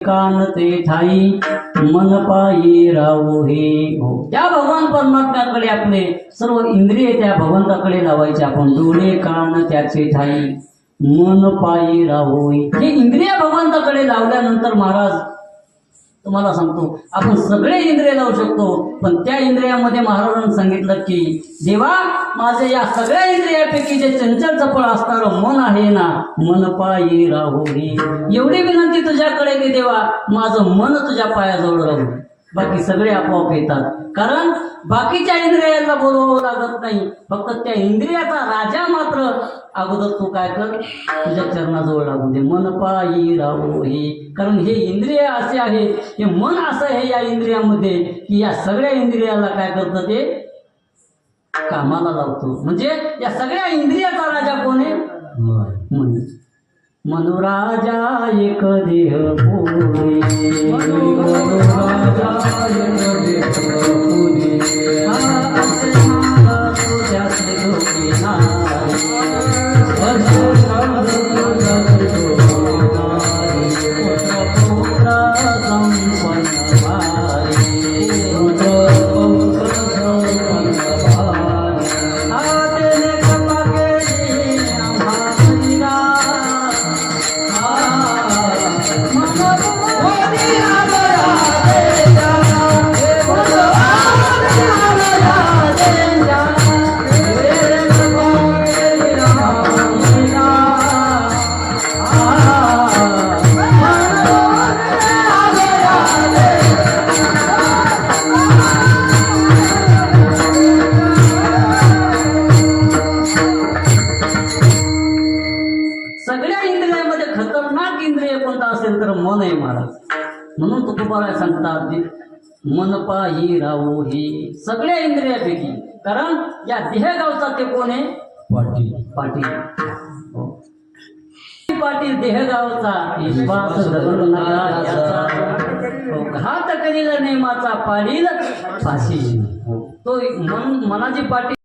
कान ते ठाई मन पायी राहू हे हो. त्या भगवान परमात्म्याकडे आपले सर्व इंद्रिय त्या भगवंताकडे लावायचे आपण. डोळे कान त्याचे ठाई मन पायी राहू हे इंद्रिय भगवंताकडे लावल्यानंतर महाराज तुम्हाला सांगतो आपण सगळे इंद्रिय लावू शकतो. पण त्या इंद्रियामध्ये महाराजांनी सांगितलं की देवा माझे या सगळ्या इंद्रियापैकी जे चंचल चपळ असणारं मन आहे ना मन पायी राहू हे. एवढी विनंती तुझ्याकडे की देवा माझं मन तुझ्या पायाजवळ राहू. बाकी सगळे आपोआप येतात. कारण बाकीच्या इंद्रियाला बोलवावं लागत नाही. फक्त त्या इंद्रियाचा राजा मात्र अगोदर तू काय कर तुझ्या चरणाजवळ लागू दे. मन पायी राहू हे. कारण हे इंद्रिय असे आहे हे मन असं आहे या इंद्रियामध्ये की या सगळ्या इंद्रियाला काय करतं ते कामाला लावतो. म्हणजे या सगळ्या इंद्रियाचा राजा कोण आहे? मन. मनुराजा एक देह पुरे सगळ्या इंद्रियामध्ये खतरनाक इंद्रिय कोणता असेल तर मन आहे महाराज. म्हणून तुकोबाराय सांगतात मन पायी राहू हे सगळ्या इंद्रियापैकी. कारण या देहगावचा ते कोण आहे? पाटील. पाटील हो. पाटील देहगावचा विश्वास घात करील नेमाचा पाडील फाशी. तो मनाची पाटील